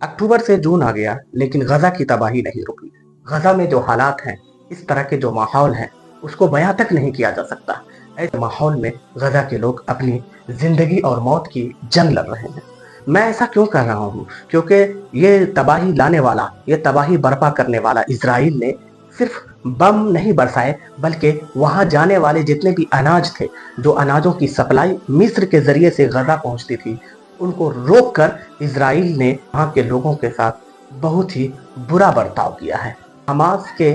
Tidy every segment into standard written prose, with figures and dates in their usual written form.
अक्टूबर से जून आ गया लेकिन गजा की तबाही नहीं रुकी। गजा में जो हालात हैं, इस तरह के जो माहौल हैं, उसको बयां तक नहीं किया जा सकता। ऐसे माहौल में गजा के लोग अपनी जिंदगी और मौत की जंग लड़ रहे हैं। मैं ऐसा क्यों कर रहा हूँ? क्योंकि ये तबाही लाने वाला, ये तबाही बर्पा करने वाला इजराइल ने सिर्फ बम नहीं बरसाए, बल्कि वहां जाने वाले जितने भी अनाज थे, जो अनाजों की सप्लाई मिस्र के जरिए से गजा पहुंचती थी, उनको रोककर इजराइल ने वहाँ के लोगों के साथ बहुत ही बुरा बर्ताव किया है। हमास के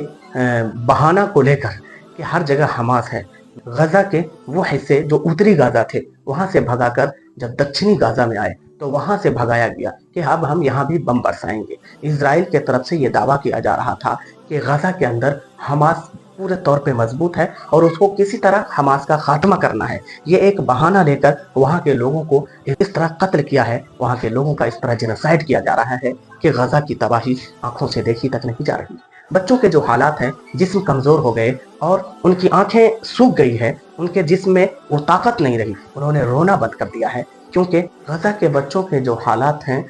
बहाना को लेकर कि हर जगह हमास है, गजा के वो हिस्से जो उत्तरी गाजा थे वहां से भगाकर जब दक्षिणी गाजा में आए तो वहां से भगाया गया कि अब हम यहाँ भी बम बरसाएंगे। इजराइल के तरफ से ये दावा किया जा रहा था कि गजा के अंदर हमास पूरे तौर पे मजबूत है और उसको किसी तरह हमास का खात्मा करना है। ये एक बहाना लेकर वहाँ के लोगों को इस तरह कत्ल किया है, वहाँ के लोगों का इस तरह जेनोसाइड किया जा रहा है कि गजा की तबाही आंखों से देखी तक नहीं जा रही। बच्चों के जो हालात हैं, जिस्म कमजोर हो गए और उनकी आंखें सूख गई है, उनके जिस्म में वो ताकत नहीं रही, उन्होंने रोना बंद कर दिया है। क्योंकि गजा के बच्चों के जो हालात हैं,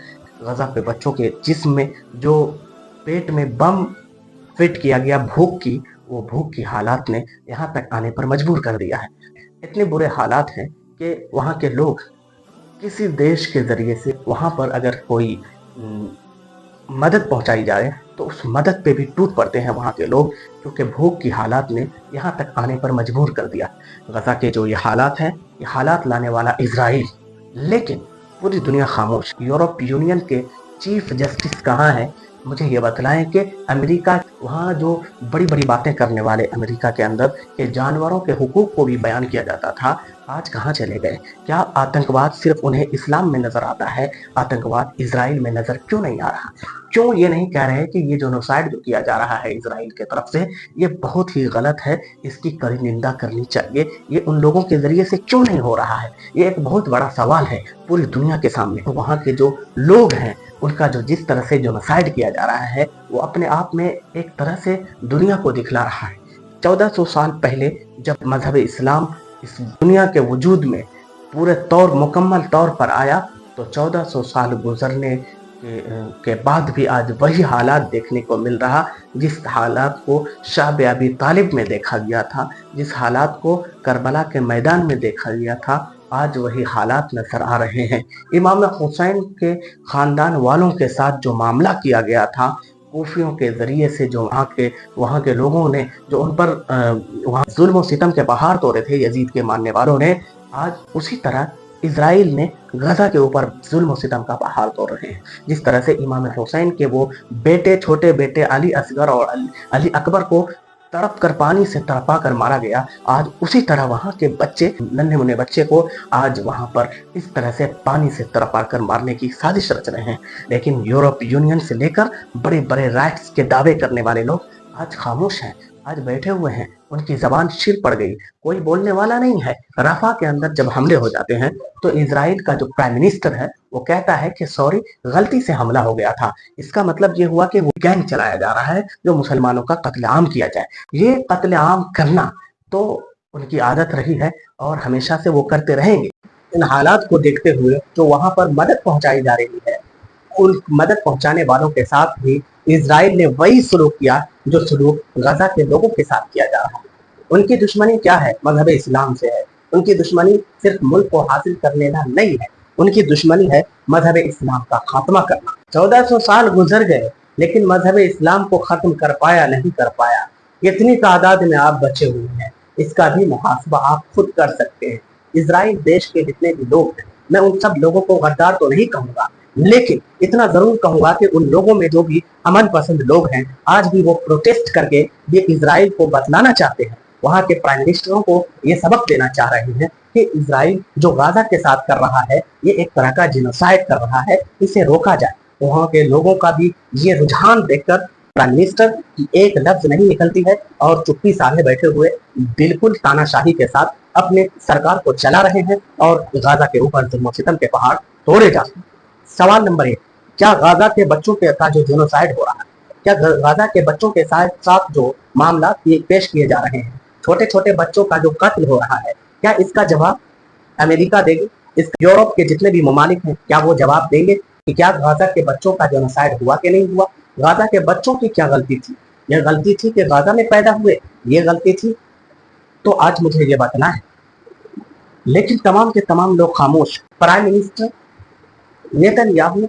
गजा के बच्चों के जिस्म में जो पेट में बम फिट किया गया भूख की, वो भूख की हालात ने यहाँ तक आने पर मजबूर कर दिया है। इतने बुरे हालात हैं कि वहाँ के लोग किसी देश के जरिए से वहाँ पर अगर कोई मदद पहुंचाई जाए तो उस मदद पे भी टूट पड़ते हैं वहाँ के लोग, क्योंकि भूख की हालात ने यहाँ तक आने पर मजबूर कर दिया। गजा के जो ये हालात हैं, ये हालात लाने वाला इजराइल, लेकिन पूरी दुनिया खामोश। यूरोप यूनियन के चीफ जस्टिस कहाँ हैं? मुझे ये बतलाएं कि अमेरिका, वहाँ जो बड़ी बड़ी बातें करने वाले अमेरिका के अंदर कि जानवरों के हुकूक को भी बयान किया जाता था, आज कहाँ चले गए? क्या आतंकवाद सिर्फ उन्हें इस्लाम में नजर आता है? आतंकवाद इजराइल में नजर क्यों नहीं आ रहा? क्यों ये नहीं कह रहे कि ये जेनोसाइड जो किया जा रहा है इजराइल के तरफ से, ये बहुत ही गलत है, इसकी कड़ी निंदा करनी चाहिए। ये उन लोगों के जरिए से क्यों नहीं हो रहा है? ये एक बहुत बड़ा सवाल है पूरी दुनिया के सामने। तो वहाँ के जो लोग हैं, उनका जो जिस तरह से जेनोसाइड किया जा रहा है, वो अपने आप में एक तरह से दुनिया को दिखला रहा है। 1400 साल पहले जब मजहब इस्लाम इस दुनिया के वजूद में पूरे तौर मुकम्मल तौर पर आया, तो 1400 साल गुजरने के बाद भी आज वही हालात देखने को मिल रहा, जिस हालात को शाह अबी तालिब में देखा गया था, जिस हालात को करबला के मैदान में देखा गया था, आज वही हालात नजर आ रहे हैं। इमाम हुसैन के खानदान वालों के साथ जो मामला किया गया था, कूफियों के जरिए से जो वहाँ के लोगों ने जो उन पर वहाँ जुल्म और सितम के पहाड़ तोड़े थे यजीद के मानने वालों ने, आज उसी तरह इजराइल ने गजा के ऊपर जुल्म और सितम का पहाड़ तोड़ रहे हैं। जिस तरह से इमाम हुसैन के वो बेटे, छोटे बेटे अली असगर और अली अकबर को तड़प कर पानी से तड़पा कर मारा गया, आज उसी तरह वहाँ के बच्चे, नन्हे मुन्ने बच्चे को आज वहाँ पर इस तरह से पानी से तड़पा कर मारने की साजिश रच रहे हैं। लेकिन यूरोप यूनियन से लेकर बड़े बड़े राइट्स के दावे करने वाले लोग आज खामोश हैं, आज बैठे हुए हैं, उनकी जबान शिर पड़ गई, कोई बोलने वाला नहीं है। रफा के अंदर जब हमले हो जाते हैं तो इजराइल का जो प्राइम मिनिस्टर है वो कहता है कि सॉरी, गलती से हमला हो गया था। इसका मतलब ये हुआ कि वो गैंग चलाया जा रहा है जो मुसलमानों का कत्लेआम किया जाए। ये कत्लेआम करना तो उनकी आदत रही है और हमेशा से वो करते रहेंगे। इन हालात को देखते हुए जो वहां पर मदद पहुंचाई जा रही है, उन मदद पहुंचाने वालों के साथ भी इजराइल ने वही सलूक किया जो सलूक गजा के लोगों के साथ किया जा रहा है। उनकी दुश्मनी क्या है? मजहब इस्लाम से है। उनकी दुश्मनी सिर्फ मुल्क को हासिल कर लेना नहीं है, उनकी दुश्मनी है मजहब इस्लाम का खात्मा करना। 1400 साल गुजर गए लेकिन मजहब इस्लाम को खत्म कर पाया नहीं कर पाया। कितनी तादाद में आप बचे हुए हैं, इसका भी मुहासबा आप खुद कर सकते हैं। इजराइल देश के जितने भी लोग हैं, मैं उन सब लोगों को गद्दार तो नहीं कहूंगा, लेकिन इतना जरूर कहूंगा कि उन लोगों में जो भी अमन पसंद लोग हैं, आज भी वो प्रोटेस्ट करके ये इजराइल को बतलाना चाहते हैं, वहां के प्राइम मिनिस्टरों को ये सबक देना चाह रहे हैं कि इजराइल जो गाजा के साथ कर रहा है, ये एक तरह का जिनोसाइड कर रहा है, इसे रोका जाए। वहां के लोगों का भी ये रुझान देखकर प्राइम मिनिस्टर की एक लफ्ज नहीं निकलती है और चुप्पी साधे बैठे हुए बिल्कुल तानाशाही के साथ अपने सरकार को चला रहे हैं और गाजा के ऊपर जुल्म सितम के पहाड़ तोड़े जाते हैं। सवाल नंबर 1, क्या गाजा के बच्चों के साथ जो जेनोसाइड हो रहा है, क्या गाजा के बच्चों के साथ जो मामला पेश किए जा रहे हैं, छोटे छोटे बच्चों का जो कत्ल हो रहा है, क्या इसका जवाब अमेरिका देगी? इस यूरोप के जितने भी ममालिक हैं, क्या वो जवाब देंगे? कि क्या गाजा के बच्चों का जेनोसाइड हुआ कि नहीं हुआ, गाजा के बच्चों की क्या गलती थी, यह गलती थी कि गाजा में पैदा हुए, ये गलती थी, तो आज मुझे ये बताना है। लेकिन तमाम के तमाम लोग खामोश। प्राइम मिनिस्टर नेतन्याहू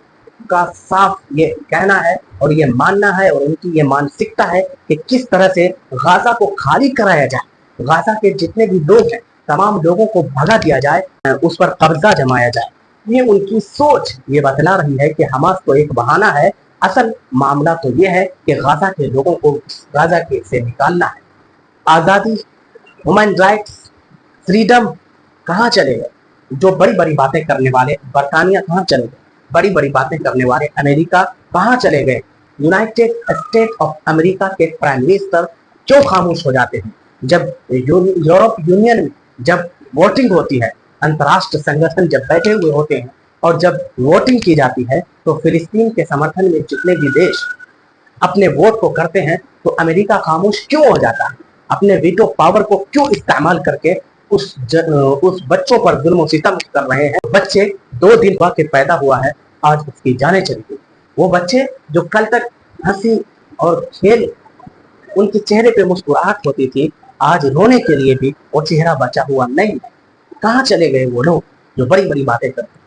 का साफ ये कहना है और ये मानना है और उनकी ये मानसिकता है कि किस तरह से गाजा को खाली कराया जाए, गाजा के जितने भी लोग हैं तमाम लोगों को भगा दिया जाए, उस पर कब्जा जमाया जाए। ये उनकी सोच ये बतला रही है कि हमास तो एक बहाना है, असल मामला तो ये है कि गाजा के लोगों को गाजा के से निकालना है। आज़ादी, ह्यूमन राइट्स, फ्रीडम कहाँ चले गए? जो बड़ी बड़ी बातें करने वाले बरतानिया कहाँ चले गए? बड़ी बड़ी बातें करने वाले अमेरिका कहाँ चले गए? यूनाइटेड स्टेट ऑफ अमेरिका के प्राइम मिनिस्टर क्यों खामोश हो जाते हैं? जब यूरोप यूनियन में जब वोटिंग होती है, अंतर्राष्ट्रीय संगठन जब बैठे हुए होते हैं और जब वोटिंग की जाती है, तो फिलिस्तीन के समर्थन में जितने भी देश अपने वोट को करते हैं, तो अमेरिका खामोश क्यों हो जाता है? अपने वीटो पावर को क्यों इस्तेमाल करके उस बच्चों पर जुल्म सितम कर रहे हैं? बच्चे 2 दिन बाद के पैदा हुआ है, आज उसकी जाने चली गई। वो बच्चे जो कल तक हंसी और खेल उनके चेहरे पे मुस्कुराहट होती थी, आज रोने के लिए भी वो चेहरा बचा हुआ नहीं है। कहाँ चले गए वो लोग जो बड़ी बड़ी बातें करते हैं?